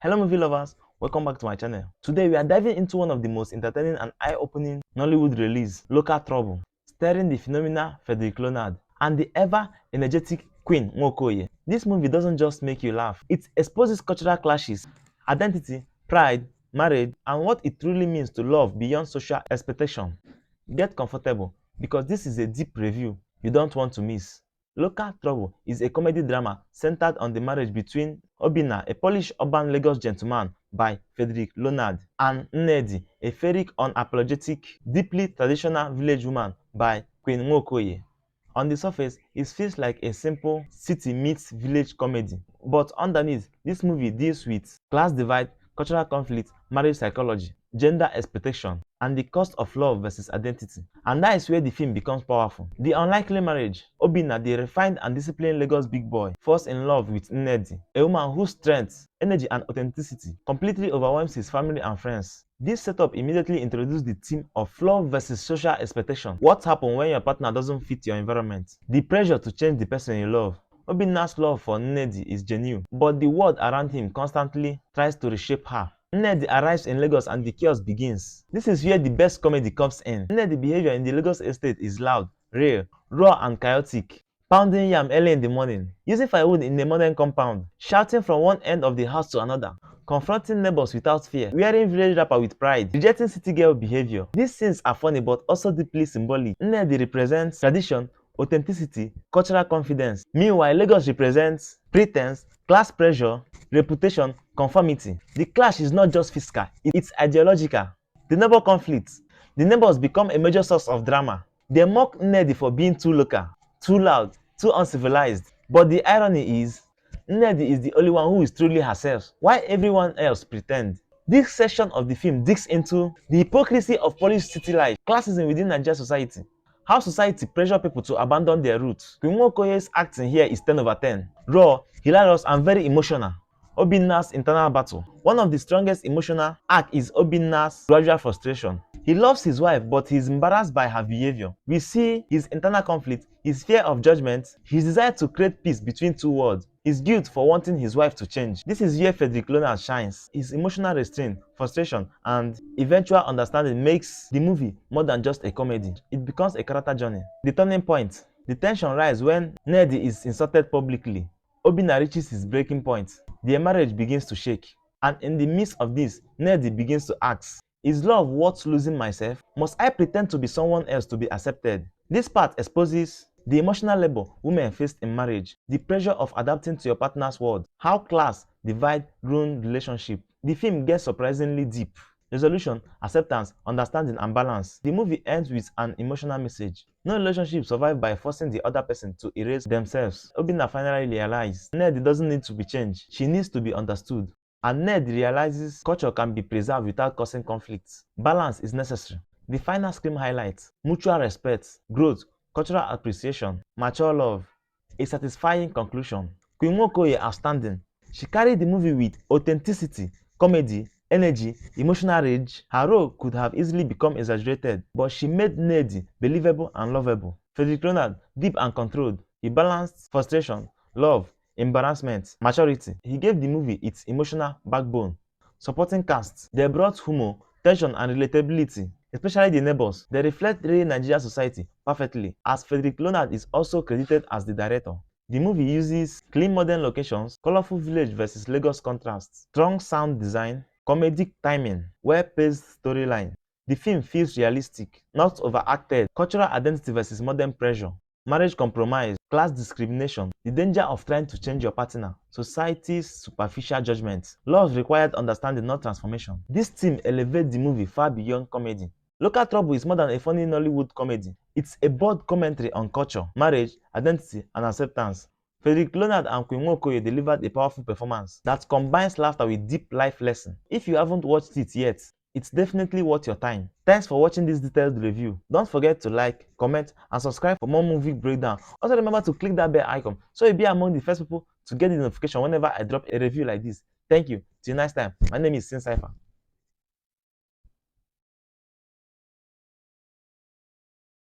Hello movie lovers, welcome back to my channel. Today we are diving into one of the most entertaining and eye-opening Nollywood release, Local Trouble, starring the phenomenal Fredrick Leonard and the ever-energetic Queen Nwokoye. This movie doesn't just make you laugh, it exposes cultural clashes, identity, pride, marriage, and what it truly means to love beyond social expectation. Get comfortable, because this is a deep review you don't want to miss. Local Trouble is a comedy drama centered on the marriage between Obina, a Polish urban Lagos gentleman by Frederick Leonard, and Nnedi, a fairy unapologetic, deeply traditional village woman by Queen Nwokoye. On the surface, it feels like a simple city meets village comedy, but underneath, this movie deals with class divide, cultural conflict, marriage psychology, gender expectation, and the cost of love versus identity. And that is where the film becomes powerful. The unlikely marriage. Obina, the refined and disciplined Lagos big boy, falls in love with Nnedi, a woman whose strength, energy, and authenticity completely overwhelms his family and friends. This setup immediately introduced the theme of love versus social expectation. What happens when your partner doesn't fit your environment? The pressure to change the person you love. Obina's love for Nnedi is genuine, but the world around him constantly tries to reshape her. Nnedi arrives in Lagos and the chaos begins. This is where the best comedy comes in. Nnedi's behavior in the Lagos estate is loud, real, raw, and chaotic. Pounding yam early in the morning, using firewood in a modern compound, shouting from one end of the house to another, confronting neighbors without fear, wearing village wrapper with pride, rejecting city girl behavior. These scenes are funny but also deeply symbolic. Nnedi represents tradition, authenticity, cultural confidence. Meanwhile, Lagos represents pretense, class pressure, reputation, conformity. The clash is not just physical, it's ideological. The neighbor conflicts. The neighbors become a major source of drama. They mock Nnedi for being too local, too loud, too uncivilized. But the irony is, Nnedi is the only one who is truly herself, while everyone else pretend. This section of the film digs into the hypocrisy of Polish city life, classism within Nigerian society, how society pressure people to abandon their roots. Queen Nwokoye's acting here is 10 over 10. Raw, hilarious, and very emotional. Obinna's internal battle. One of the strongest emotional arc is Obinna's gradual frustration. He loves his wife, but he's embarrassed by her behavior. We see his internal conflict, his fear of judgment, his desire to create peace between two worlds, his guilt for wanting his wife to change. This is where Fredrick Leonard shines. His emotional restraint, frustration, and eventual understanding makes the movie more than just a comedy. It becomes a character journey. The turning point. The tension rises when Nnedi is insulted publicly. Obina reaches his breaking point. Their marriage begins to shake. And in the midst of this, Nnedi begins to ask, is love worth losing myself? Must I pretend to be someone else to be accepted? This part exposes the emotional labor women face in marriage, the pressure of adapting to your partner's world, how class divide ruin relationship. The film gets surprisingly deep. Resolution, acceptance, understanding, and balance. The movie ends with an emotional message. No relationship survives by forcing the other person to erase themselves. Obina finally realizes Nnedi doesn't need to be changed, she needs to be understood. And Nnedi realizes culture can be preserved without causing conflicts. Balance is necessary. The final screen highlights mutual respect, growth, cultural appreciation, mature love, a satisfying conclusion. Queen Nwokoye outstanding. She carried the movie with authenticity, comedy, energy, emotional rage. Her role could have easily become exaggerated, but she made Nnedi believable and lovable. Fredrick Leonard, deep and controlled. He balanced frustration, love, embarrassment, maturity. He gave the movie its emotional backbone. Supporting cast. They brought humor, tension, and relatability, especially the neighbors. They reflect real Nigerian society perfectly, as Fredrick Leonard is also credited as the director. The movie uses clean modern locations, colorful village versus Lagos contrasts, strong sound design, comedic timing, well-paced storyline. The film feels realistic, not overacted. Cultural identity versus modern pressure, marriage compromise, class discrimination, the danger of trying to change your partner, society's superficial judgment. Love required understanding, not transformation. This theme elevates the movie far beyond comedy. Local Trouble is more than a funny Nollywood comedy. It's a bold commentary on culture, marriage, identity, and acceptance. Fredrick Leonard and Queen Nwokoye delivered a powerful performance that combines laughter with deep life lesson. If you haven't watched it yet, it's definitely worth your time. Thanks for watching this detailed review. Don't forget to like, comment, and subscribe for more movie breakdown. Also remember to click that bell icon so you'll be among the first people to get the notification whenever I drop a review like this. Thank you. Till next time. My name is Sin Cypher.